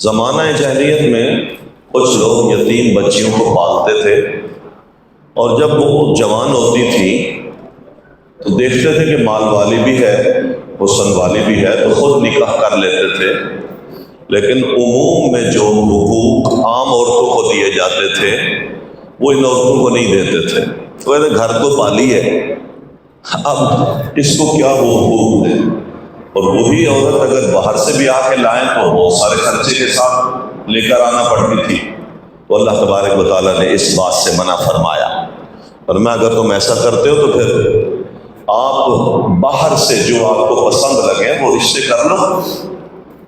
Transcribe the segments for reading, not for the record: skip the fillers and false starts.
زمانہ جاہلیت میں کچھ لوگ یتیم بچیوں کو پالتے تھے، اور جب وہ جوان ہوتی تھی تو دیکھتے تھے کہ مال والی بھی ہے، حسن والی بھی ہے، تو خود نکاح کر لیتے تھے۔ لیکن عموم میں جو حقوق عام عورتوں کو دیے جاتے تھے وہ ان عورتوں کو نہیں دیتے تھے۔ تو کہتے گھر تو پالی ہے، اب اس کو کیا وہ حقوق دے؟ اور وہی عورت اگر باہر سے بھی آ کے لائیں تو بہت سارے خرچے کے ساتھ لے کر آنا پڑتی تھی۔ تو اللہ تبارک و تعالیٰ نے اس بات سے منع فرمایا، فرمایا اگر تم ایسا کرتے ہو تو پھر آپ باہر سے جو آپ کو پسند لگے وہ رشتے کر لو،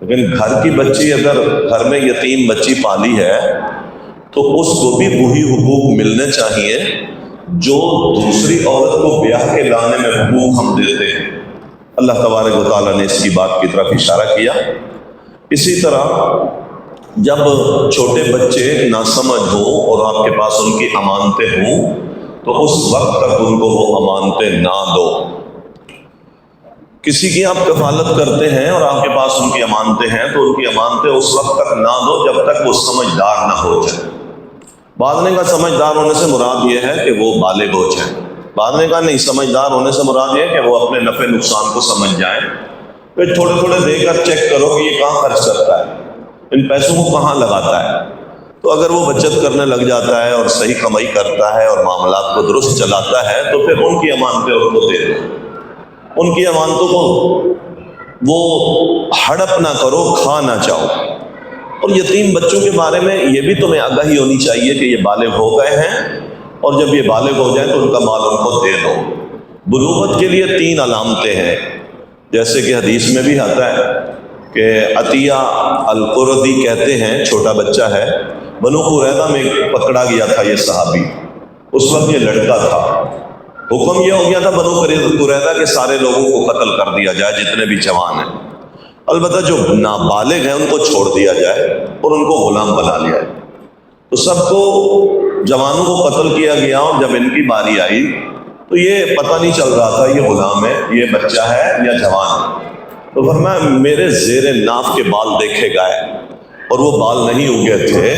لیکن گھر کی بچی، اگر گھر میں یتیم بچی پالی ہے تو اس کو بھی وہی حقوق ملنے چاہیے جو دوسری عورت کو بیاہ کے لانے میں حقوق ہم دیتے ہیں۔ اللہ تبارک و تعالیٰ نے اس کی بات کی طرف اشارہ کیا۔ اسی طرح جب چھوٹے بچے ناسمجھ ہوں اور آپ کے پاس ان کی امانتیں ہوں تو اس وقت تک ان کو وہ امانتیں نہ دو۔ کسی کی آپ کفالت کرتے ہیں اور آپ کے پاس ان کی امانتیں ہیں تو ان کی امانتیں اس وقت تک نہ دو جب تک وہ سمجھدار نہ ہو جائے۔ بعض نے کہا سمجھدار ہونے سے مراد یہ ہے کہ وہ بالغ ہو جائیں، بعض نے کہا نہیں، سمجھدار ہونے سے مراد یہ ہے کہ وہ اپنے نفع نقصان کو سمجھ جائیں۔ پھر تھوڑے تھوڑے دے کر چیک کرو کہ یہ کہاں خرچ کرتا ہے، ان پیسوں کو کہاں لگاتا ہے۔ تو اگر وہ بچت کرنے لگ جاتا ہے اور صحیح کمائی کرتا ہے اور معاملات کو درست چلاتا ہے تو پھر ان کی امانتیں ان کو دے دو، ان کی امانتوں کو وہ ہڑپ نہ کرو، کھا نہ چاہو۔ اور یتیم بچوں کے بارے میں یہ بھی تمہیں آگاہی ہونی چاہیے کہ یہ بالغ ہو گئے ہیں، اور جب یہ بالغ ہو جائیں تو ان کا مال ان کو دے دو۔ بلوغت کے لیے 3 علامتیں ہیں، جیسے کہ حدیث میں بھی آتا ہے کہ عطیہ القردی کہتے ہیں، چھوٹا بچہ ہے، بنو قریظہ میں پکڑا گیا تھا یہ صحابی، اس وقت یہ لڑکا تھا۔ حکم یہ ہو گیا تھا بنو قریظہ کے سارے لوگوں کو قتل کر دیا جائے جتنے بھی جوان ہیں، البتہ جو نابالغ ہیں ان کو چھوڑ دیا جائے اور ان کو غلام بنا لیا جائے۔ تو سب کو جوانوں کو قتل کیا گیا، اور جب ان کی باری آئی تو یہ پتہ نہیں چل رہا تھا یہ غلام ہے، یہ بچہ ہے یا جوان ہے۔ تو فرمایا میرے زیر ناف کے بال دیکھے گئے اور وہ بال نہیں اگے تھے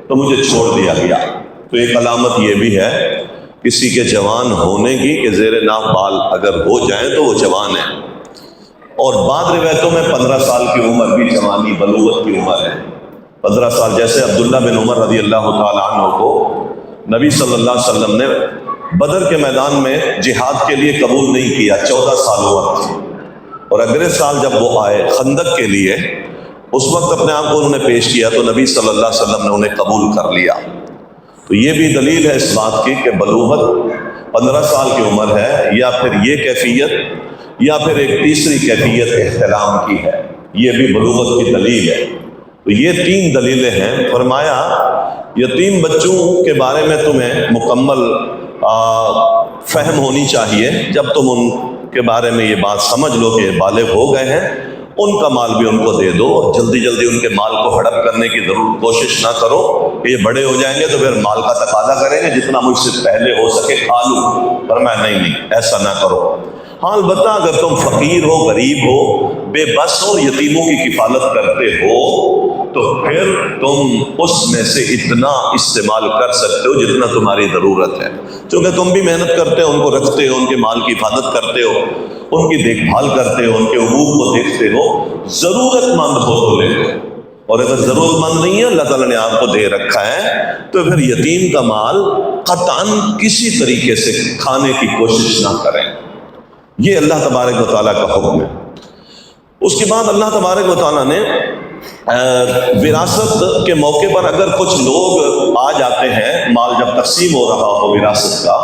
تو مجھے چھوڑ دیا گیا۔ تو ایک علامت یہ بھی ہے کسی کے جوان ہونے کی کہ زیر ناف بال اگر ہو جائیں تو وہ جوان ہے۔ اور بعض روایتوں میں 15 سال کی عمر بھی جوانی بلوغت کی عمر ہے، 15 سال۔ جیسے عبداللہ بن عمر رضی اللہ تعالیٰ عنہ کو نبی صلی اللہ علیہ وسلم نے بدر کے میدان میں جہاد کے لیے قبول نہیں کیا، 14 سال عمر تھی، اور اگلے سال جب وہ آئے خندق کے لیے اس وقت اپنے آپ کو انہوں نے پیش کیا تو نبی صلی اللہ علیہ وسلم نے انہیں قبول کر لیا۔ تو یہ بھی دلیل ہے اس بات کی کہ بلوغت 15 سال کی عمر ہے، یا پھر یہ کیفیت، یا پھر ایک تیسری کیفیت احتلام کی ہے، یہ بھی بلوغت کی دلیل ہے۔ تو یہ 3 دلیلیں ہیں۔ فرمایا یتیم بچوں کے بارے میں تمہیں مکمل فہم ہونی چاہیے، جب تم ان کے بارے میں یہ بات سمجھ لو کہ یہ بالغ ہو گئے ہیں، ان کا مال بھی ان کو دے دو، اور جلدی جلدی ان کے مال کو ہڑپ کرنے کی ضرور کوشش نہ کرو کہ یہ بڑے ہو جائیں گے تو پھر مال کا تقاضا کریں گے، جتنا مجھ سے پہلے ہو سکے کھا لوں۔ فرمایا نہیں، ایسا نہ کرو۔ ہاں البتہ اگر تم فقیر ہو، غریب ہو، بے بس ہو، یتیموں کی کفالت کرتے ہو تو پھر تم اس میں سے اتنا استعمال کر سکتے ہو جتنا تمہاری ضرورت ہے، کیونکہ تم بھی محنت کرتے ہو، ان کو رکھتے ہو، ان کے مال کی حفاظت کرتے ہو، ان کی دیکھ بھال کرتے ہو، ان کے حقوق کو دیکھتے ہو۔ ضرورت مند ہو تو لے لو، اور اگر ضرورت مند نہیں ہے، اللہ تعالیٰ نے آپ کو دے رکھا ہے، تو پھر یتیم کا مال قطعاً کسی طریقے سے کھانے کی کوشش نہ کریں۔ یہ اللہ تبارک و تعالیٰ کا حکم ہے۔ اس کے بعد اللہ تبارک و تعالیٰ نے وراثت کے موقع پر اگر کچھ لوگ آ جاتے ہیں، مال جب تقسیم ہو رہا ہو وراثت کا،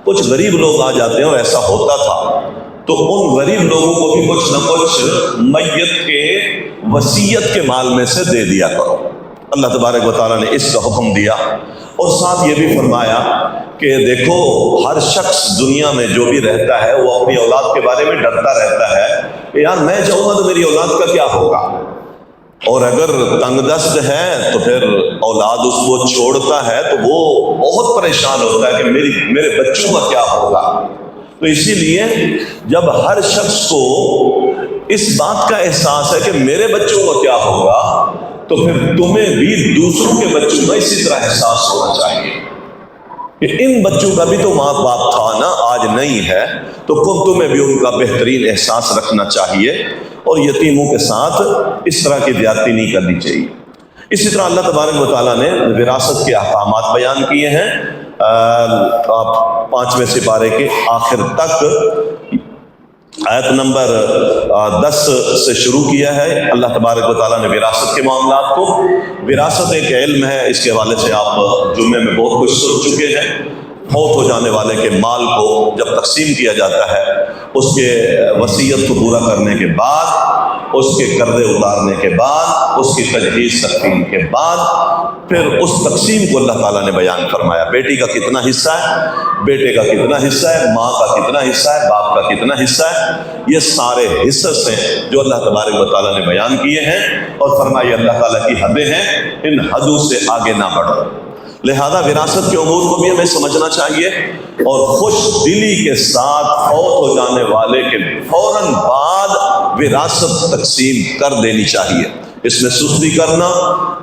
کچھ غریب لوگ آ جاتے ہیں، اور ایسا ہوتا تھا، تو ان غریب لوگوں کو بھی کچھ نہ کچھ میت کے وصیت کے مال میں سے دے دیا کرو۔ اللہ تبارک و تعالیٰ نے اس کا حکم دیا، اور ساتھ یہ بھی فرمایا کہ دیکھو ہر شخص دنیا میں جو بھی رہتا ہے وہ اپنی اولاد کے بارے میں ڈرتا رہتا ہے کہ یار میں جاؤں گا تو میری اولاد کا کیا ہوگا، اور اگر تنگ دست ہے تو پھر اولاد اس کو چھوڑتا ہے تو وہ بہت پریشان ہوتا ہے کہ میرے بچوں کا کیا ہوگا۔ تو اسی لیے جب ہر شخص کو اس بات کا احساس ہے کہ میرے بچوں کا کیا ہوگا تو پھر تمہیں بھی دوسروں کے بچوں میں اسی طرح احساس ہونا چاہیے کہ ان بچوں کا بھی تو ماں باپ تھا نا، آج نہیں ہے، تو تمہیں بھی ان کا بہترین احساس رکھنا چاہیے، اور یتیموں کے ساتھ اس طرح کی زیادتی نہیں کرنی چاہیے۔ اسی طرح اللہ تبارک و تعالیٰ نے وراثت کے احکامات بیان کیے ہیں 5ویں سپارے کے آخر تک، آیت نمبر 10 سے شروع کیا ہے۔ اللہ تبارک و تعالیٰ نے وراثت کے معاملات کو، وراثت ایک علم ہے، اس کے حوالے سے آپ جمعے میں بہت کچھ سن چکے ہیں۔ فوت ہو جانے والے کے مال کو جب تقسیم کیا جاتا ہے، اس کے وصیت کو پورا کرنے کے بعد، اس کے قرضے اتارنے کے بعد، اس کی تجہیز تکفین کے بعد، پھر اس تقسیم کو اللہ تعالیٰ نے بیان فرمایا۔ بیٹی کا کتنا حصہ ہے، بیٹے کا کتنا حصہ ہے، ماں کا کتنا حصہ ہے، باپ کا کتنا حصہ ہے، یہ سارے حصص ہیں جو اللہ تبارک و تعالیٰ نے بیان کیے ہیں، اور فرمایا اللہ تعالیٰ کی حدیں ہیں، ان حدوں سے آگے نہ بڑھو۔ لہذا وراثت کے امور کو بھی ہمیں سمجھنا چاہیے، اور خوش دلی کے ساتھ فوت ہو جانے والے کے فوراً بعد وراثت تقسیم کر دینی چاہیے۔ اس میں سستی کرنا،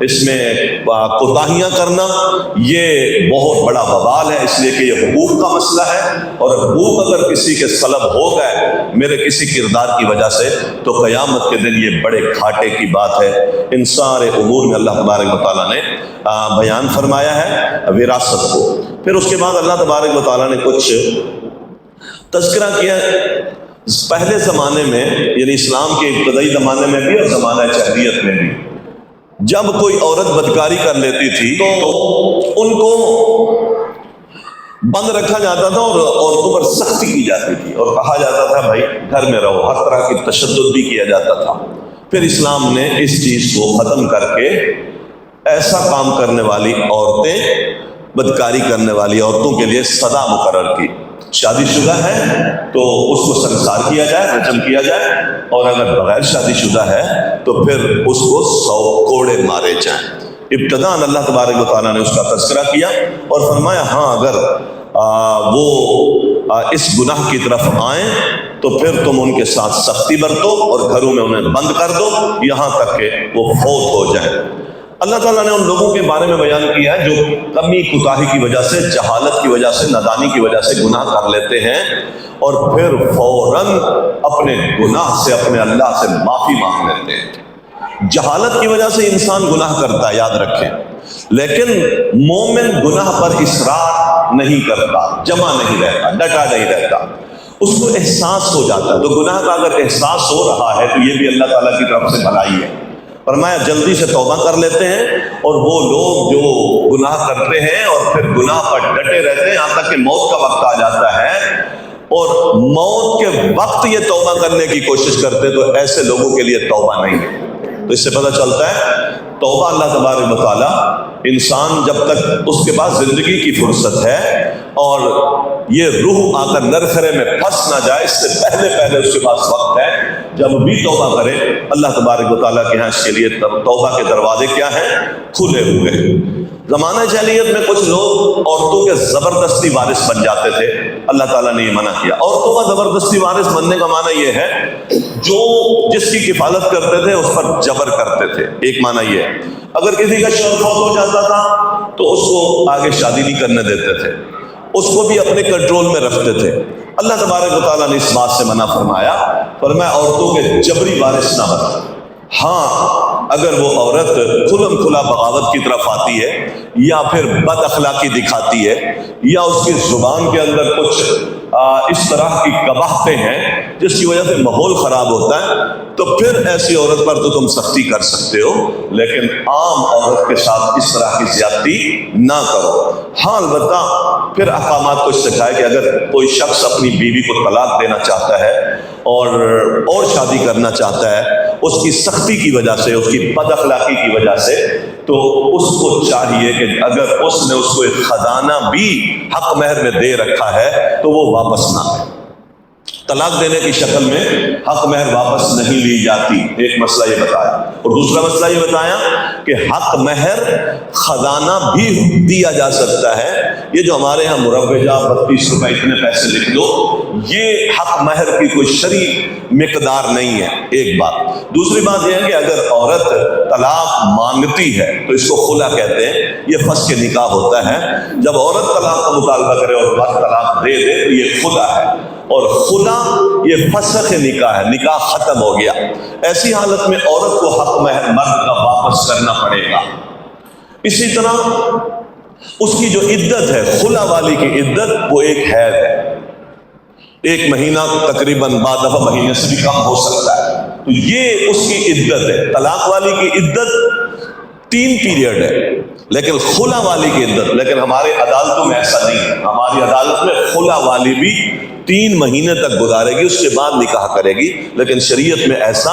اس میں کوتاہیاں کرنا، یہ بہت بڑا وبال ہے، اس لیے کہ یہ حقوق کا مسئلہ ہے، اور حقوق اگر کسی کے سلب ہو گئے میرے کسی کردار کی وجہ سے، تو قیامت کے دن یہ بڑے گھاٹے کی بات ہے۔ ان سارے امور میں اللہ تبارک و تعالیٰ نے بیان فرمایا ہے وراثت کو۔ پھر اس کے بعد اللہ تبارک و تعالیٰ نے کچھ تذکرہ کیا پہلے زمانے میں، یعنی اسلام کے ابتدائی زمانے میں بھی اور زمانہ جاہلیت میں بھی، جب کوئی عورت بدکاری کر لیتی تھی تو ان کو بند رکھا جاتا تھا، اور عورتوں پر سختی کی جاتی تھی، اور کہا جاتا تھا بھائی گھر میں رہو، ہر طرح کی تشدد بھی کیا جاتا تھا۔ پھر اسلام نے اس چیز کو ختم کر کے ایسا کام کرنے والی عورتیں، بدکاری کرنے والی عورتوں کے لیے سزا مقرر کی۔ شادی شدہ ہے تو اس کو سنسار کیا جائے، رجم کیا جائے، اور اگر بغیر شادی شدہ ہے تو پھر اس کو 100 کوڑے مارے جائیں۔ ابتداءً اللہ تبارک و تعالیٰ نے اس کا تذکرہ کیا اور فرمایا ہاں اگر وہ اس گناہ کی طرف آئیں تو پھر تم ان کے ساتھ سختی برتو اور گھروں میں انہیں بند کر دو یہاں تک کہ وہ فوت ہو جائیں۔ اللہ تعالیٰ نے ان لوگوں کے بارے میں بیان کیا ہے جو کمی کوتاہی کی وجہ سے، جہالت کی وجہ سے، نادانی کی وجہ سے گناہ کر لیتے ہیں، اور پھر فوراً اپنے گناہ سے، اپنے اللہ سے معافی مانگ لیتے ہیں۔ جہالت کی وجہ سے انسان گناہ کرتا ہے، یاد رکھیں، لیکن مومن گناہ پر اصرار نہیں کرتا، جمع نہیں رہتا، ڈٹا نہیں رہتا، اس کو احساس ہو جاتا ہے۔ تو گناہ کا اگر احساس ہو رہا ہے تو یہ بھی اللہ تعالیٰ کی طرف سے بھلائی ہے۔ فرمایا جلدی سے توبہ کر لیتے ہیں، اور وہ لوگ جو گناہ کرتے ہیں اور پھر گناہ پر ڈٹے رہتے ہیں یہاں تک کہ موت کا وقت آ جاتا ہے، اور موت کے وقت یہ توبہ کرنے کی کوشش کرتے، تو ایسے لوگوں کے لیے توبہ نہیں ہے۔ تو اس سے پتہ چلتا ہے توبہ اللہ تبارک و تعالیٰ، انسان جب تک اس کے پاس زندگی کی فرصت ہے اور یہ روح آ کر نرخرے میں پھنس نہ جائے، اس سے پہلے اس کے پاس وقت ہے، جب بھی توبہ کرے اللہ تبارک و تعالیٰ کے ہاں اس کے لیے توبہ کے دروازے کیا ہیں؟ کھلے ہوئے ہیں۔ زمانہ جاہلیت میں کچھ لوگ عورتوں کے زبردستی وارث بن جاتے تھے، اللہ تعالیٰ نے یہ منع کیا۔ عورتوں کا زبردستی وارث بننے کا معنی یہ ہے جو جس کی کفالت کرتے تھے اس پر جبر کرتے تھے، ایک معنی یہ ہے۔ اگر کسی کا شوہر فوت ہو جاتا تھا تو اس کو آگے شادی نہیں کرنے دیتے تھے، اس کو بھی اپنے کنٹرول میں رکھتے تھے۔ اللہ تبارک و تعالیٰ نے اس بات سے منع فرمایا، فرمایا عورتوں کے جبری وارث نہ بنو۔ ہاں اگر وہ عورت کھلم کھلا بغاوت کی طرف آتی ہے، یا پھر بد اخلاقی دکھاتی ہے، یا اس کی زبان کے اندر کچھ اس طرح کی قباحتیں ہیں جس کی وجہ سے ماحول خراب ہوتا ہے، تو پھر ایسی عورت پر تو تم سختی کر سکتے ہو، لیکن عام عورت کے ساتھ اس طرح کی زیادتی نہ کرو۔ ہاں البتہ پھر احکامات کو سکھائے کہ اگر کوئی شخص اپنی بیوی کو طلاق دینا چاہتا ہے اور شادی کرنا چاہتا ہے اس کی سختی کی وجہ سے، اس کی بد اخلاقی کی وجہ سے، تو اس کو چاہیے کہ اگر اس نے اس کو ایک خزانہ بھی حق مہر میں دے رکھا ہے تو وہ واپس نہ دے۔ طلاق دینے کی شکل میں حق مہر واپس نہیں لی جاتی، ایک مسئلہ یہ بتایا، اور دوسرا مسئلہ یہ بتایا کہ حق مہر خزانہ بھی دیا جا سکتا ہے۔ یہ جو ہمارے ہاں مروجہ 32 روپے اتنے پیسے لکھ دو، یہ حق مہر کی کوئی شرعی مقدار نہیں ہے، ایک بات۔ دوسری بات یہ ہے کہ اگر عورت طلاق مانگتی ہے تو اس کو خلا کہتے ہیں، یہ فسخ نکاح ہوتا ہے۔ جب عورت طلاق کا مطالبہ کرے اور مرد طلاق دے دے تو یہ خلا ہے، اور خلا یہ فسخ نکاح ہے، نکاح ختم ہو گیا۔ ایسی حالت میں عورت کو حق مہر مرد کا واپس کرنا پڑے گا۔ اسی طرح اس کی جو عدت ہے، خلا والی کی عدت، وہ ایک حیض ہے، ایک مہینہ تقریباً بعد دفعہ مہینے سے بھی کم ہو سکتا ہے، تو یہ اس کی عدت ہے۔ طلاق والی کی عدت 3 پیریڈ ہے، لیکن خلا والی کی عدت، لیکن ہماری عدالتوں میں ایسا نہیں ہے۔ ہماری عدالت میں خلا والی بھی 3 مہینے تک گزارے گی، اس کے بعد نکاح کرے گی، لیکن شریعت میں ایسا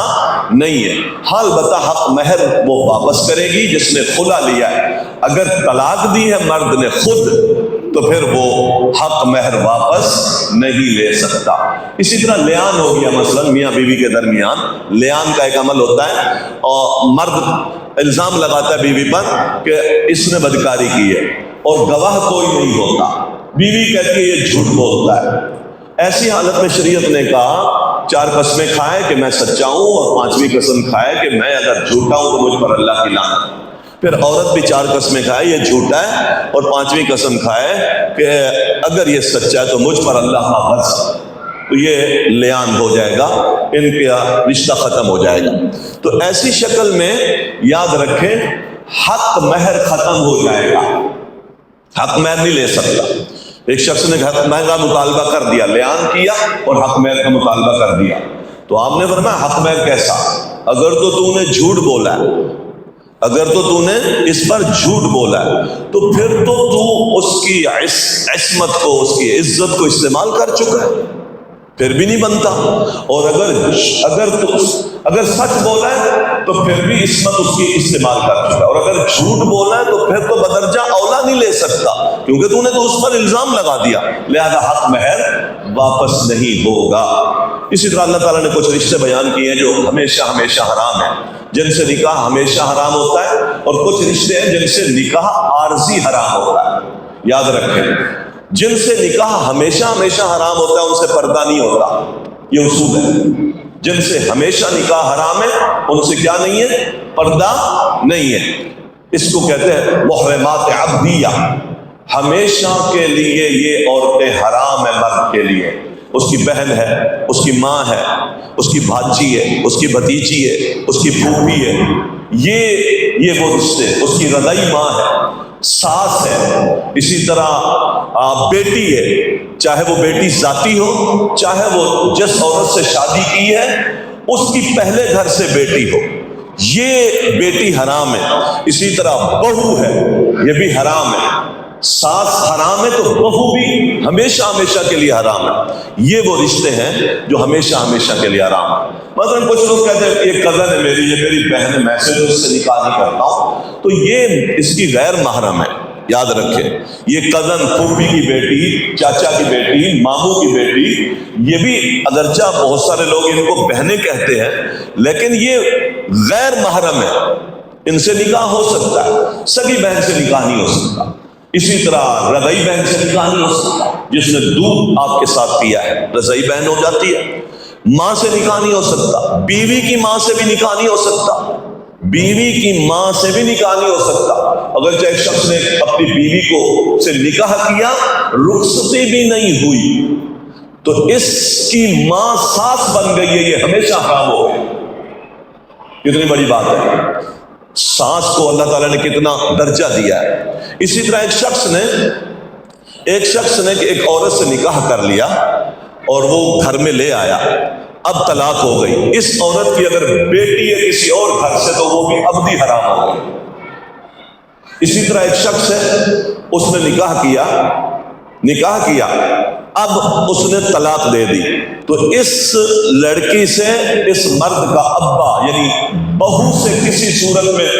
نہیں ہے۔ حال بتا حق مہر وہ واپس کرے گی جس نے خلا لیا ہے۔ اگر طلاق دی ہے مرد نے خود تو پھر وہ حق مہر واپس نہیں لے سکتا۔ اسی طرح لیان ہو گیا، مثلا میاں بیوی کے درمیان لیان کا ایک عمل ہوتا ہے، اور مرد الزام لگاتا ہے بیوی پر کہ اس نے بدکاری کی ہے، اور گواہ کوئی نہیں ہوتا، بیوی کہتی ہے یہ جھوٹ بولتا ہے۔ ایسی حالت میں شریعت نے کہا 4 قسمیں کھائے کہ میں سچا ہوں، اور 5ویں قسم کھائے کہ میں اگر جھوٹا ہوں تو مجھ پر اللہ کی لعنت۔ پھر عورت بھی 4 قسمیں کھائے یہ جھوٹا ہے، اور 5ویں قسم کھائے کہ اگر یہ سچا ہے تو مجھ پر اللہ کا غضب، تو یہ لیان ہو جائے گا، ان کا رشتہ ختم ہو جائے گا۔ تو ایسی شکل میں یاد رکھیں حق مہر ختم ہو جائے گا، حق مہر نہیں لے سکتا۔ ایک شخص نے حق مہر کا مطالبہ کر دیا، لیان کیا اور حق مہر کا مطالبہ کر دیا، تو آپ نے فرمایا حق مہر کیسا؟ اگر تو نے جھوٹ بولا ہے، اگر تو نے اس پر جھوٹ بولا ہے تو پھر تو اس کی عصمت کو، اس کی عزت کو استعمال کر چکا ہے، پھر بھی نہیں بنتا۔ اور اگر سچ بولا ہے تو پھر بھی عصمت اس کی استعمال کر چکا ہے، اور اگر جھوٹ بولا ہے تو پھر تو بدرجہ اولا نہیں لے سکتا، کیونکہ تو نے تو اس پر الزام لگا دیا، لہذا حق مہر واپس نہیں ہوگا۔ اسی طرح اللہ تعالیٰ نے کچھ رشتے بیان کیے ہیں جو ہمیشہ ہمیشہ حرام ہیں، جن سے نکاح ہمیشہ حرام ہوتا ہے، اور کچھ رشتے ہیں جن سے نکاح عارضی حرام ہوتا ہے۔ یاد رکھیں جن سے نکاح ہمیشہ ہمیشہ حرام ہوتا ہے ان سے پردہ نہیں ہوتا، یہ اصول ہے۔ جن سے ہمیشہ نکاح حرام ہے ان سے کیا نہیں ہے؟ پردہ نہیں ہے۔ اس کو کہتے ہیں محرمات عبدیہ، ہمیشہ کے لیے یہ عورتیں حرام ہیں مرد کے لیے۔ اس کی بہن ہے، اس کی ماں ہے، اس کی بھانجی ہے، اس کی بھتیجی ہے، اس کی پھوپھی ہے، یہ وہ رشتے، اس کی رضعی ماں ہے، ساس ہے، اسی طرح بیٹی ہے، چاہے وہ بیٹی ذاتی ہو، چاہے وہ جس عورت سے شادی کی ہے اس کی پہلے گھر سے بیٹی ہو، یہ بیٹی حرام ہے۔ اسی طرح بہو ہے، یہ بھی حرام ہے۔ ساس حرام ہے تو بہو بھی ہمیشہ ہمیشہ کے لیے حرام ہے۔ یہ وہ رشتے ہیں جو ہمیشہ ہمیشہ کے لیے حرام ہیں۔ مثلا کچھ لوگ کہتے ہیں یہ کزن ہے میری، یہ میری بہن ہے، میں سے تو اس سے نکاح نہیں کرتا ہوں، تو یہ اس کی غیر محرم ہے۔ یاد رکھیں یہ کزن، پھوپھی کی بیٹی، چاچا کی بیٹی، ماموں کی بیٹی، یہ بھی اگرچہ بہت سارے لوگ ان کو بہنیں کہتے ہیں لیکن یہ غیر محرم ہے، ان سے نکاح ہو سکتا ہے، سگی بہن سے نکاح نہیں ہو سکتا۔ اسی طرح رضعی بہن سے نکاح نہیں ہو سکتا، جس نے دودھ آپ کے ساتھ پیا ہے رضعی بہن ہو جاتی ہے۔ ماں سے نکاح نہیں ہو سکتا، بیوی کی ماں سے بھی نکاح نہیں ہو سکتا، بیوی کی ماں سے بھی نکاح نہیں ہو سکتا۔ اگرچہ ایک شخص نے اپنی بیوی کو سے نکاح کیا، رخصتی بھی نہیں ہوئی، تو اس کی ماں ساس بن گئی ہے، یہ ہمیشہ حرام ہو گئی۔ کتنی بڑی بات ہے، ساس کو اللہ تعالیٰ نے کتنا درجہ دیا ہے۔ اسی طرح ایک شخص نے ایک عورت سے نکاح کر لیا اور وہ گھر میں لے آیا، اب طلاق ہو گئی، اس عورت کی اگر بیٹی ہے کسی اور گھر سے تو وہ بھی ابدی حرام ہو گئی۔ اسی طرح ایک شخص ہے، اس نے نکاح کیا اب اس نے طلاق دے دی، تو اس لڑکی سے اس مرد کا ابا یعنی بہو سے کسی صورت میں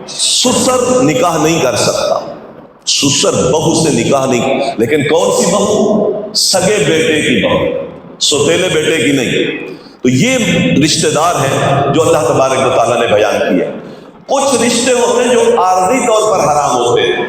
سسر نکاح نہیں کر سکتا، سسر بہو سے نکاح نہیں، لیکن کون سی بہو؟ سگے بیٹے کی بہو، سوتیلے بیٹے کی نہیں۔ تو یہ رشتہ دار ہیں جو اللہ تبارک و تعالیٰ نے بیان کیے۔ کچھ رشتے ہوتے ہیں جو عارضی طور پر حرام ہوتے ہیں،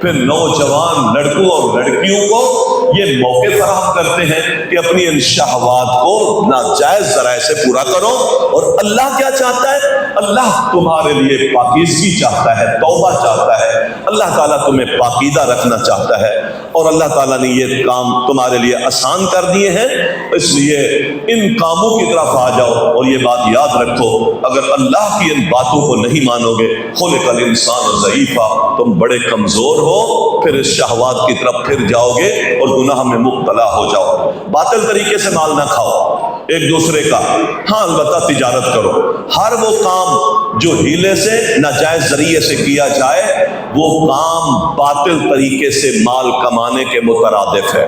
پھر نوجوان لڑکوں اور لڑکیوں کو یہ موقع فراہم کرتے ہیں کہ اپنی ان شہوات کو ناجائز ذرائع سے پورا کرو. اور اللہ کیا چاہتا ہے؟ اللہ تمہارے لیے پاکیزگی چاہتا ہے، توبہ چاہتا ہے. اللہ تعالیٰ تمہیں پاکیزہ رکھنا چاہتا ہے، اور اللہ تعالیٰ نے یہ کام تمہارے لیے آسان کر دیے ہیں. اس لیے ان کاموں کی طرف آ جاؤ. اور یہ بات یاد رکھو، اگر اللہ کی ان باتوں کو نہیں مانو گے، خلق الانسان ضعیفا، تم بڑے کمزور ہو، پھر اس شہوات کی طرف پھر جاؤ گے اور گناہ میں مبتلا ہو جاؤ. باطل طریقے سے مال نہ کھاؤ ایک دوسرے کا، ہاں البتہ تجارت کرو. ہر وہ کام جو ہیلے سے ناجائز ذریعے سے کیا جائے وہ کام باطل طریقے سے مال کمانے کے مترادف ہے.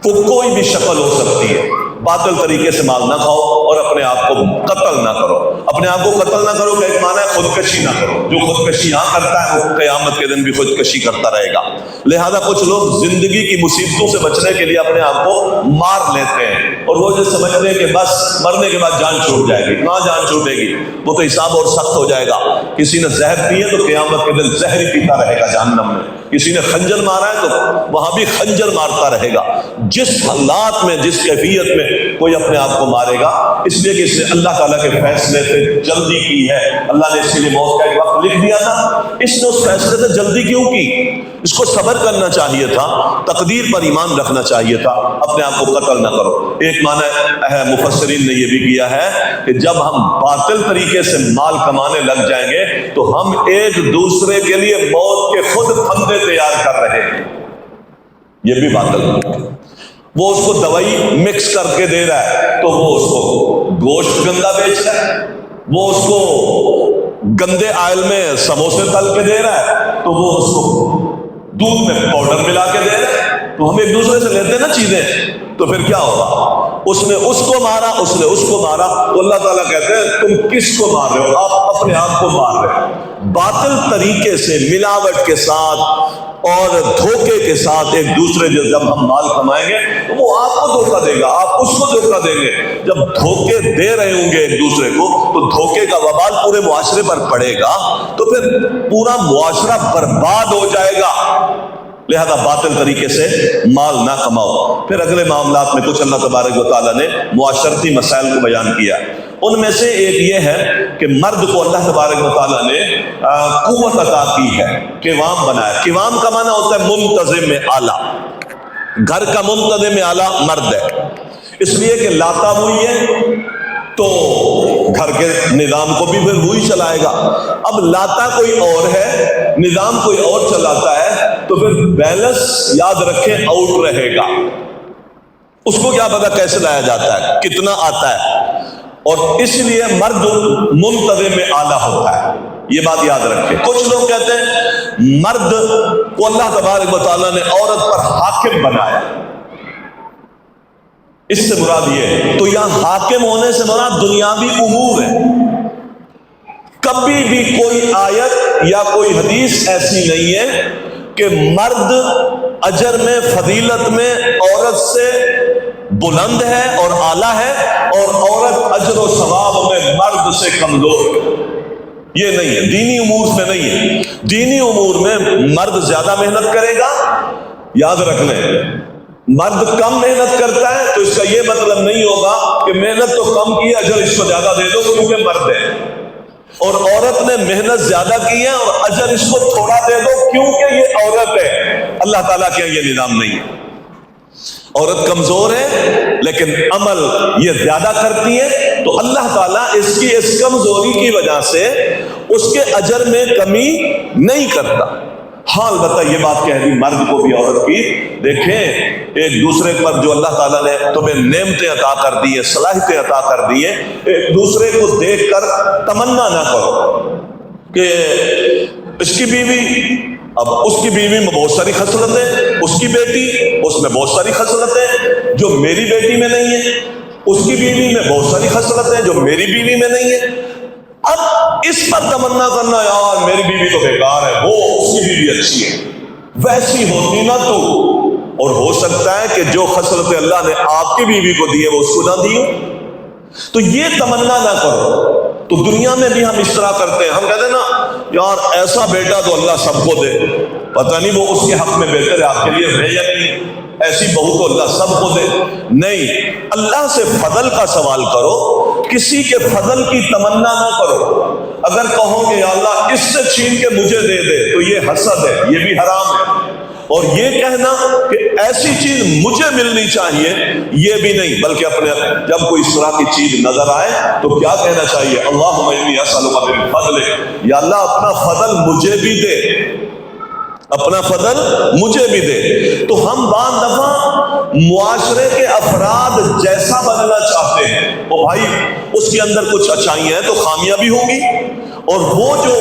وہ کوئی بھی شکل ہو سکتی ہے. باطل طریقے سے مال نہ کھاؤ اور اپنے آپ کو قتل نہ کرو. اپنے آپ کو قتل نہ کرو کہ ایک معنی ہے خودکشی نہ کرو. جو خودکشی یہاں کرتا ہے وہ قیامت کے دن بھی خودکشی کرتا رہے گا. لہذا کچھ لوگ زندگی کی مصیبتوں سے بچنے کے لیے اپنے آپ کو مار لیتے ہیں، اور وہ جو سمجھتے ہیں کہ بس مرنے کے بعد جان چھوٹ جائے گی. کہاں جان چھوٹے گی؟ وہ تو حساب اور سخت ہو جائے گا. کسی نے زہر پی ہے تو قیامت کے دن زہر ہی پیتا رہے گا جہنم میں. کسی نے خنجر مارا ہے تو وہاں بھی خنجر مارتا رہے گا. جس حالات میں، جس کیفیت میں کوئی اپنے آپ کو مارے گا، اس لیے کہ اس نے اللہ تعالیٰ کے فیصلے سے جلدی کی ہے. اللہ نے اس کے لیے موت کا ایک وقت لکھ دیا تھا. اس نے اس فیصلے سے جلدی کیوں کی؟ اس کو صبر کرنا چاہیے تھا، تقدیر پر ایمان رکھنا چاہیے تھا. اپنے آپ کو قتل نہ کرو. ایک معنی مفسرین نے یہ بھی کیا ہے کہ جب ہم باطل طریقے سے مال کمانے لگ جائیں گے تو ہم ایک دوسرے کے لیے موت کے خود پھندے تیار کر رہے ہیں. یہ بھی باطل. وہ اس کو دوائی مکس کر کے دے رہا ہے تو وہ اس کو گوشت گندا بیچ رہا ہے. وہ اس کو گندے آئل میں سموسے تل کے دے رہا ہے تو وہ اس کو دودھ میں پاؤڈر ملا کے دے رہا ہے. تو ہم ایک دوسرے سے لیتے ہیں نا چیزیں، تو پھر کیا ہوگا؟ اس نے اس کو مارا، اس نے اس کو مارا. تو اللہ تعالیٰ کہتے ہیں تم کس کو مار رہے ہو؟ آپ اپنے آپ کو مار رہے ہو. باطل طریقے سے، ملاوٹ کے ساتھ اور دھوکے کے ساتھ ایک دوسرے جب ہم مال کمائیں گے تو وہ آپ کو دھوکہ دے گا، آپ اس کو دھوکہ دیں گے. جب دھوکے دے رہے ہوں گے ایک دوسرے کو تو دھوکے کا وبال پورے معاشرے پر پڑے گا، تو پھر پورا معاشرہ برباد ہو جائے گا. لہذا باطل طریقے سے مال نہ کماؤ. پھر اگلے معاملات میں کچھ اللہ تبارک و تعالیٰ نے معاشرتی مسائل کو بیان کیا. ان میں سے ایک یہ ہے کہ مرد کو اللہ تبارک و تعالیٰ نے قوت عطا کی ہے، قوام بنایا. قوام کا معنی ہوتا ہے منتظم اعلیٰ. گھر کا منتظم اعلیٰ مرد ہے، اس لیے کہ لاتا ہوئی ہے تو گھر کے نظام کو بھی پھر وہی چلائے گا. اب لاتا کوئی اور ہے، نظام کوئی اور چلاتا ہے، تو پھر بیلنس یاد رکھیں آؤٹ رہے گا. اس کو کیا پتا کیسے لایا جاتا ہے، کتنا آتا ہے. اور اس لیے مرد منتظم میں اعلیٰ ہوتا ہے. یہ بات یاد رکھیں. کچھ لوگ کہتے ہیں مرد کو اللہ تبارک و تعالیٰ نے عورت پر حاکم بنایا. اس سے مراد یہ ہے، تو یہاں حاکم ہونے سے مراد دنیاوی امور ہے. کبھی بھی کوئی آیت یا کوئی حدیث ایسی نہیں ہے کہ مرد اجر میں، فضیلت میں عورت سے بلند ہے اور اعلیٰ ہے، اور عورت اجر و ثواب میں مرد سے کمزور ہے. یہ نہیں ہے، دینی امور میں نہیں ہے. دینی امور میں مرد زیادہ محنت کرے گا. یاد رکھ لیں، مرد کم محنت کرتا ہے تو اس کا یہ مطلب نہیں ہوگا کہ محنت تو کم کی، اجر اس کو زیادہ دے دو کیونکہ مرد ہے. اور عورت نے محنت زیادہ کی ہے اور اجر اس کو تھوڑا دے دو کیونکہ یہ عورت ہے. اللہ تعالیٰ کے یہ نظام نہیں ہے. عورت کمزور ہے لیکن عمل یہ زیادہ کرتی ہے تو اللہ تعالیٰ اس کی اس کمزوری کی وجہ سے اس کے اجر میں کمی نہیں کرتا. ہاں البتہ یہ بات کہہ دی مرد کو بھی عورت کی، دیکھیں ایک دوسرے پر جو اللہ تعالیٰ نے تمہیں نعمتیں عطا کر دی ہیں، صلاحیتیں عطا کر دی ہیں، ایک دوسرے کو دیکھ کر تمنا نہ کرو کہ اس کی بیوی، اب اس کی بیوی میں بہت ساری خصلتیں، اس کی بیٹی اس میں بہت ساری خصلتیں جو میری بیٹی میں نہیں ہے، اس کی بیوی میں بہت ساری خصلتیں جو میری بیوی میں نہیں ہے. اب اس پر تمنا کرنا یار میری بیوی تو بیکار ہے، وہ اس کی بیوی اچھی ہے، ویسی ہوتی نہ تو. اور ہو سکتا ہے کہ جو خصلتیں اللہ نے آپ کی بیوی کو دی ہے وہ اس کو نہ دی ہو. تو یہ تمنا نہ کرو. تو دنیا میں بھی ہم اس طرح کرتے ہیں، ہم کہتے ہیں نا یار ایسا بیٹا تو اللہ سب کو دے، پتہ نہیں وہ اس کے حق میں بہتر ہے آپ کے لیے ہے یا نہیں، ایسی بہو تو اللہ سب کو دے۔ نہیں، اللہ سے فضل کا سوال کرو، کسی کے فضل کی تمنا نہ کرو۔ اگر کہو کہ یا اللہ اس سے چھین کے مجھے دے دے تو یہ حسد ہے، یہ بھی حرام ہے۔ اور یہ کہنا کہ ایسی چیز مجھے ملنی چاہیے، یہ بھی نہیں، بلکہ اپنے جب کوئی اس طرح کی چیز نظر آئے تو کیا کہنا چاہیے؟ اللہم انی اسألک من فضلک، یا اللہ اپنا فضل مجھے بھی دے، اپنا فضل مجھے بھی دے۔ تو ہم بعض دفعہ معاشرے کے افراد جیسا بننا چاہتے ہیں، او بھائی اس کے اندر کچھ اچھائیاں ہیں تو خامیاں بھی ہوں گی، اور وہ جو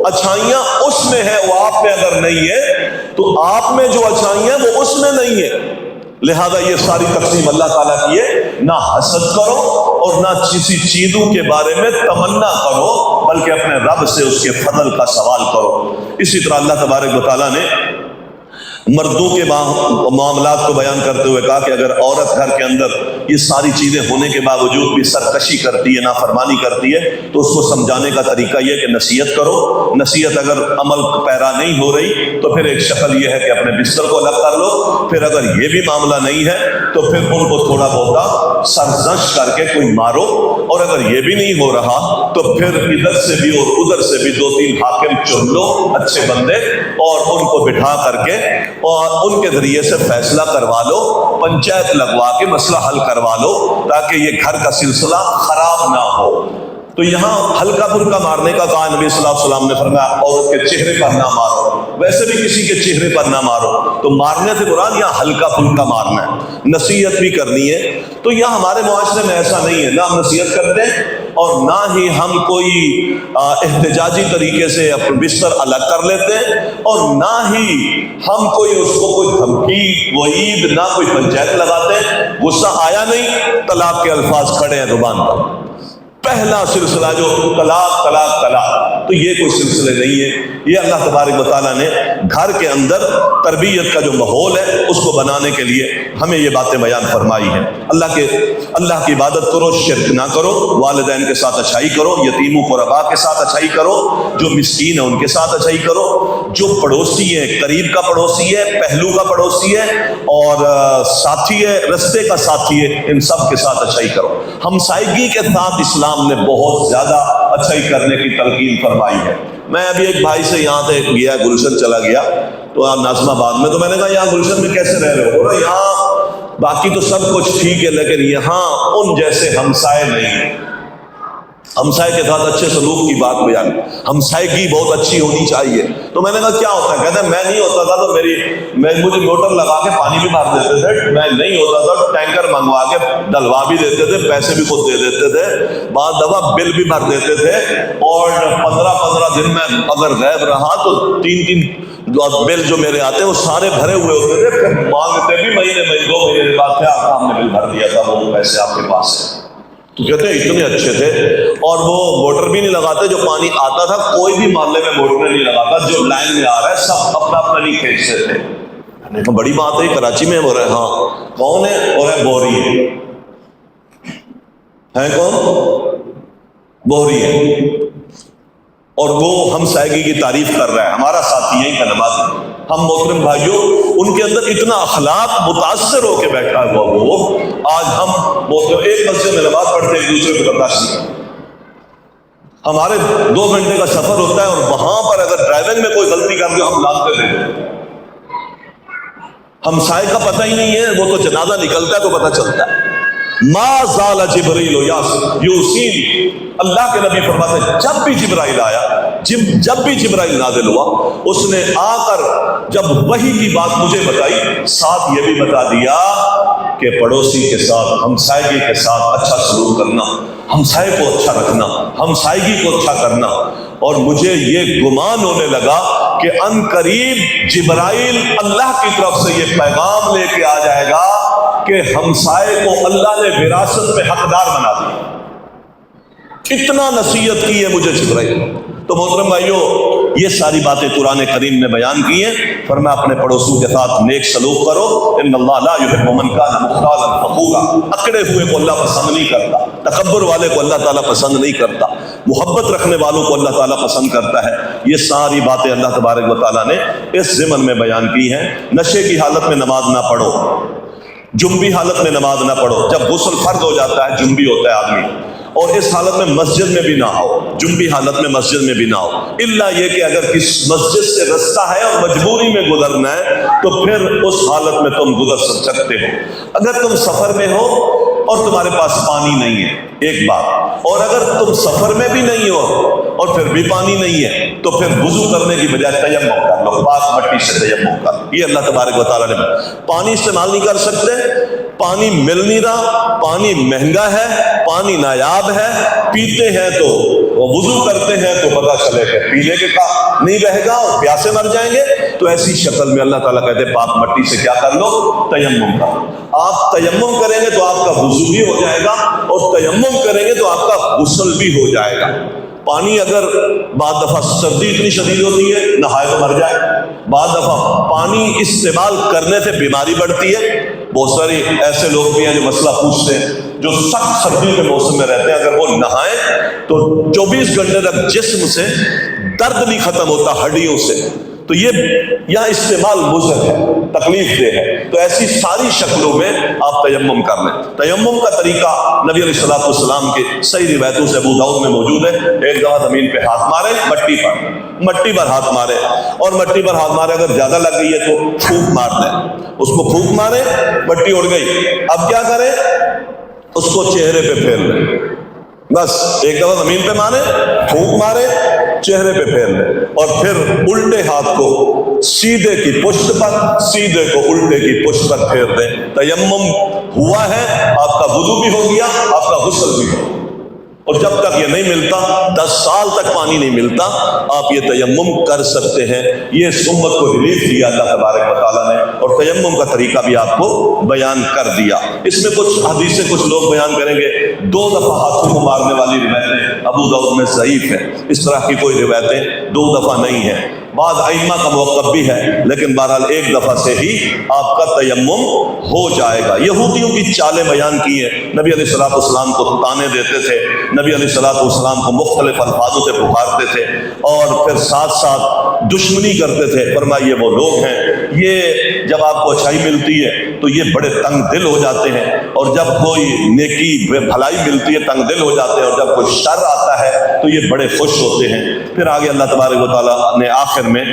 اچھائیاں اس میں ہے وہ آپ میں اگر نہیں ہے تو آپ میں جو اچھائیاں ہیں وہ اس میں نہیں ہے۔ لہذا یہ ساری تقسیم اللہ تعالیٰ کی ہے، نہ حسد کرو اور نہ کسی چیزوں کے بارے میں تمنا کرو، بلکہ اپنے رب سے اس کے فضل کا سوال کرو۔ اسی طرح اللہ تبارک و تعالیٰ نے مردوں کے معاملات کو بیان کرتے ہوئے کہا کہ اگر عورت گھر کے اندر یہ ساری چیزیں ہونے کے باوجود بھی سرکشی کرتی ہے، نافرمانی کرتی ہے، تو اس کو سمجھانے کا طریقہ یہ کہ نصیحت کرو۔ نصیحت اگر عمل پیرا نہیں ہو رہی تو پھر ایک شکل یہ ہے کہ اپنے بستر کو الگ کر لو، پھر اگر یہ بھی معاملہ نہیں ہے تو پھر ان کو تھوڑا بہت سرزنش کر کے کوئی مارو، اور اگر یہ بھی نہیں ہو رہا تو پھر ادھر سے بھی اور ادھر سے بھی 2-3 حاکم چن لو، اچھے بندے، اور ان کو بٹھا کر کے اور ان کے ذریعے سے فیصلہ کروا لو، پنچایت لگوا کے مسئلہ حل کروا لو، تاکہ یہ گھر کا سلسلہ خراب نہ ہو۔ تو یہاں ہلکا پھلکا مارنے کا کہا نبی صلی اللہ علیہ وسلم نے، فرمایا عورت کے چہرے پر نہ مارو، ویسے بھی کسی کے چہرے پر نہ مارو۔ تو مارنے سے مراد یہاں ہلکا پھلکا مارنا ہے، نصیحت بھی کرنی ہے۔ تو یہاں ہمارے معاشرے میں ایسا نہیں ہے، نہ ہم نصیحت کرتے ہیں اور نہ ہی ہم کوئی احتجاجی طریقے سے اپنے بستر الگ کر لیتے ہیں، اور نہ ہی ہم کوئی اس کو کوئی دھمکی وعید، نہ کوئی پنچایت لگاتے ہیں۔ غصہ آیا نہیں، طلاق کے الفاظ کھڑے ہیں زبان پر، پہلا سلسلہ جو طلاق طلاق طلاق، تو یہ کوئی سلسلے نہیں ہے۔ یہ اللہ تبارک و تعالیٰ نے گھر کے اندر تربیت کا جو ماحول ہے اس کو بنانے کے لیے ہمیں یہ باتیں بیان فرمائی ہیں۔ اللہ کی عبادت کرو، شرک نہ کرو، والدین کے ساتھ اچھائی کرو، یتیموں قربا کے ساتھ اچھائی کرو، جو مسکین ہے ان کے ساتھ اچھائی کرو، جو پڑوسی ہے، قریب کا پڑوسی ہے، پہلو کا پڑوسی ہے اور ساتھی ہے، رستے کا ساتھی ہے، ان سب کے ساتھ اچھائی کرو۔ ہمسائیگی کے ساتھ اسلام نے بہت زیادہ اچھائی کرنے کی تلقین فرمائی ہے۔ میں ابھی ایک بھائی سے یہاں سے گیا، گلشن چلا گیا تو آپ ناظم آباد میں، تو میں نے کہا یہاں گلشن میں کیسے رہ رہے ہو؟ یہاں باقی تو سب کچھ ٹھیک ہے لیکن یہاں ان جیسے ہمسائے نہیں۔ ہمسائے کے ساتھ اچھے سلوک کی بات بیان، ہمسائیگی بہت اچھی ہونی چاہیے۔ تو میں نے کہا کیا ہوتا ہے؟ کہتے ہیں میں نہیں ہوتا تھا تو مجھے موٹر لگا کے پانی بھی بھر دیتے تھے، میں نہیں ہوتا تھا ٹینکر منگوا کے ڈلوا بھی دیتے تھے، پیسے بھی خود دے دیتے تھے، بعض دفعہ بل بھی بھر دیتے تھے، اور 15 دن میں اگر غائب رہا تو 3 بل جو میرے آتے ہیں وہ سارے بھرے ہوئے ہوتے تھے، پھر مانگتے بھی مہینے میں 2 مہینے بعد تھے آپ نے بل بھر دیا تھا، وہ پیسے آپ کے پاس ہیں۔ تو کہتے ہیں اتنے اچھے تھے، اور وہ موٹر بھی نہیں لگاتے، جو پانی آتا تھا کوئی بھی محلے میں موٹر نہیں لگاتا، جو لائن میں آ رہا ہے سب اپنا اپنا نہیں کھینچتے تھے۔ بڑی بات ہے، کراچی میں ہو رہا ہے۔ ہاں کون ہے؟ اور ہے بوری ہے کون؟ بوری ہے، اور وہ ہمسائیگی کی تعریف کر رہا ہے، ہمارا ساتھی یہیں کا نماز ہے۔ ہم محترم بھائیوں، ان کے اندر اتنا اخلاق متاثر ہو کے بیٹھا ہوا وہ، آج ہم محترم ایک مسجد میں نماز پڑھتے ایک دوسرے کو برداشت نہیں کرتے۔ ہمارے 2 گھنٹے کا سفر ہوتا ہے اور وہاں پر اگر ڈرائیونگ میں کوئی غلطی کر دے ہم لانتے رہتے، ہمسائے کا پتہ ہی نہیں ہے، وہ تو جنازہ نکلتا ہے تو پتہ چلتا ہے۔ ما زال جبریل یوصینی، اللہ کے نبی فرماتے ہیں جب بھی جبرائیل آیا، جب بھی جبرائیل نازل ہوا، اس نے آ کر جب وحی کی بات مجھے بتائی، ساتھ یہ بھی بتا دیا کہ پڑوسی کے ساتھ، ہمسائیگی کے ساتھ اچھا سلوک کرنا، ہمسائے کو اچھا رکھنا، ہمسائیگی کو اچھا کرنا۔ اور مجھے یہ گمان ہونے لگا کہ ان قریب جبرائیل اللہ کی طرف سے یہ پیغام لے کے آ جائے گا کہ ہمسائے کو اللہ نے وراثت میں حقدار بنا دیا۔ اتنا نصیحت کی ہے مجھے جبرائیل۔ تو محترم بھائیوں، یہ ساری باتیں قرآن کریم نے بیان کی ہیں۔ فرمایا اپنے پڑوسیوں کے ساتھ نیک سلوک کرو، ان اللہ لا یحب من کان مختالا فخورا، اکڑے ہوئے کو اللہ پسند نہیں کرتا، تکبر والے کو اللہ تعالیٰ پسند نہیں کرتا، محبت رکھنے والوں کو اللہ تعالیٰ پسند کرتا ہے۔ یہ ساری باتیں اللہ تبارک و تعالیٰ نے اس ضمن میں بیان کی ہیں۔ نشے کی حالت میں نماز نہ پڑھو، جنبی حالت میں نماز نہ پڑھو۔ جب غسل فرض ہو جاتا ہے جنبی ہوتا ہے آدمی، اور اس حالت میں مسجد میں بھی نہ آؤ، جنبی حالت میں مسجد میں بھی نہ آؤ، الا یہ کہ اگر کس مسجد سے رستہ ہے اور مجبوری میں گزرنا ہے تو پھر اس حالت میں تم گزر سکتے ہو۔ اگر تم سفر میں ہو اور تمہارے پاس پانی نہیں ہے، ایک بات، اور اگر تم سفر میں بھی نہیں ہو اور پھر بھی پانی نہیں ہے تو پھر وضو کرنے کی بجائے تیمم کر لو، پاک مٹی سے تیمم کر لو۔ یہ اللہ تبارک و تعالیٰ نے پانی استعمال نہیں کر سکتے، پانی مل نہیں رہا، پانی مہنگا ہے، پانی نایاب ہے، پیتے ہیں تو وضو کرتے ہیں تو پتہ چلے کہ پینے کے کا نہیں رہے گا اور پیاسے مر جائیں گے، تو ایسی شکل میں اللہ تعالیٰ کہتے ہیں پاک مٹی سے کیا کر لو، تیمم کر لو۔ آپ تیمم کریں گے تو آپ کا وضو بھی ہو جائے گا، اور تیمم کریں گے تو آپ کا غسل بھی ہو جائے گا۔ پانی اگر بعض دفعہ سردی اتنی شدید ہوتی ہے نہائے تو مر جائے، بعض دفعہ پانی استعمال کرنے سے بیماری بڑھتی ہے۔ بہت سارے ایسے لوگ بھی ہیں جو مسئلہ پوچھتے ہیں، جو سخت سردی کے موسم میں رہتے ہیں، اگر وہ نہائیں تو 24 گھنٹے تک جسم سے درد نہیں ختم ہوتا، ہڈیوں سے، تو یہ یہاں استعمال مضر ہے، تکلیف دہ ہے۔ تو ایسی ساری شکلوں میں آپ تیمم کر لیں۔ تیمم کا طریقہ نبی علیہ الصلوۃ والسلام کے صحیح روایتوں سے ابو داؤد میں موجود ہے۔ ایک دفعہ زمین پہ ہاتھ مارے، مٹی پر ہاتھ مارے، اور مٹی پر ہاتھ مارے، اگر زیادہ لگ گئی ہے تو پھونک مار دیں، اس کو پھونک مارے، مٹی اڑ گئی، اب کیا کریں، اس کو چہرے پہ پھیر لیں، بس ایک دفعہ زمین پہ مارے، پھونک مارے، چہرے پہ پھیر لیں، اور پھر الٹے ہاتھ کو سیدھے کی پشت پر، سیدھے کو الٹے کی پشت پر پھیر دیں۔ تیمم ہوا ہے، آپ کا وضو بھی ہو گیا، آپ کا غسل بھی ہو گیا۔ اور جب تک یہ نہیں ملتا، 10 سال تک پانی نہیں ملتا، آپ یہ تیمم کر سکتے ہیں۔ یہ امت کو ریلیف دیا اللہ تبارک و تعالیٰ نے، اور تیمم کا طریقہ بھی آپ کو بیان کر دیا۔ اس میں کچھ حدیثیں کچھ لوگ بیان کریں گے، 2 دفعہ ہاتھوں کو مارنے والی روایتیں ابو داؤد میں ضعیف ہے، اس طرح کی کوئی روایتیں 2 دفعہ نہیں ہیں۔ بعض ائمہ کا موقف بھی ہے، لیکن بہرحال 1 دفعہ سے ہی آپ کا تیمم ہو جائے گا۔ یہودیوں کی چالیں بیان کی ہیں، نبی علیہ الصلوۃ والسلام کو طعنے دیتے تھے، نبی علیہ الصلوۃ والسلام کو مختلف الفاظوں سے پکارتے تھے، اور پھر ساتھ ساتھ دشمنی کرتے تھے۔ فرمایا یہ وہ لوگ ہیں، یہ جب آپ کو اچھائی ملتی ہے تو یہ بڑے تنگ دل ہو جاتے ہیں، اور جب کوئی نیکی بھلائی ملتی ہے تنگ دل ہو جاتے ہیں، اور جب کوئی شر آتا ہے تو یہ بڑے خوش ہوتے ہیں۔ پھر آگے اللہ تبارک و تعالیٰ نے آخر میں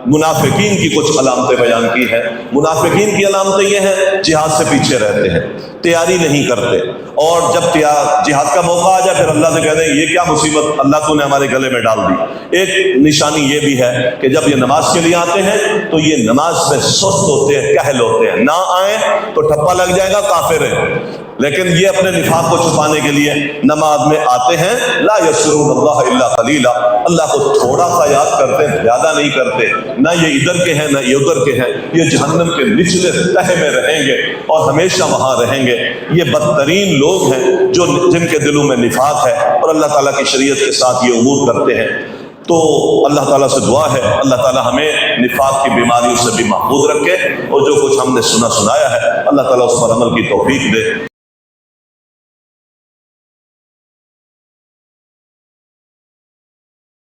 منافقین کی کچھ علامتیں بیان کی ہیں۔ منافقین کی علامتیں یہ ہیں، جہاد سے پیچھے رہتے ہیں، تیاری نہیں کرتے، اور جب جہاد کا موقع آ جائے پھر اللہ سے کہتے ہیں یہ کیا مصیبت اللہ تو نے ہمارے گلے میں ڈال دی۔ ایک نشانی یہ بھی ہے کہ جب یہ نماز کے لیے آتے ہیں تو یہ نماز میں سست ہوتے ہیں، کہل ہوتے ہیں، نہ آئیں تو ٹھپا لگ جائے گا کافر ہے، لیکن یہ اپنے نفاق کو چھپانے کے لیے نماز میں آتے ہیں۔ لا یذکرون اللہ الا قلیلا، اللہ کو تھوڑا سا یاد کرتے ہیں، زیادہ نہیں کرتے۔ نہ یہ ادھر کے ہیں نہ یہ ادھر کے ہیں، یہ جہنم کے نچلے تہے میں رہیں گے اور ہمیشہ وہاں رہیں گے۔ یہ بدترین لوگ ہیں جن کے دلوں میں نفاق ہے اور اللہ تعالیٰ کی شریعت کے ساتھ یہ امور کرتے ہیں۔ تو اللہ تعالیٰ سے دعا ہے اللہ تعالیٰ ہمیں نفاق کی بیماریوں سے بھی محفوظ رکھے، اور جو کچھ ہم نے سنایا ہے اللہ تعالیٰ اس پر عمل کی توفیق دے۔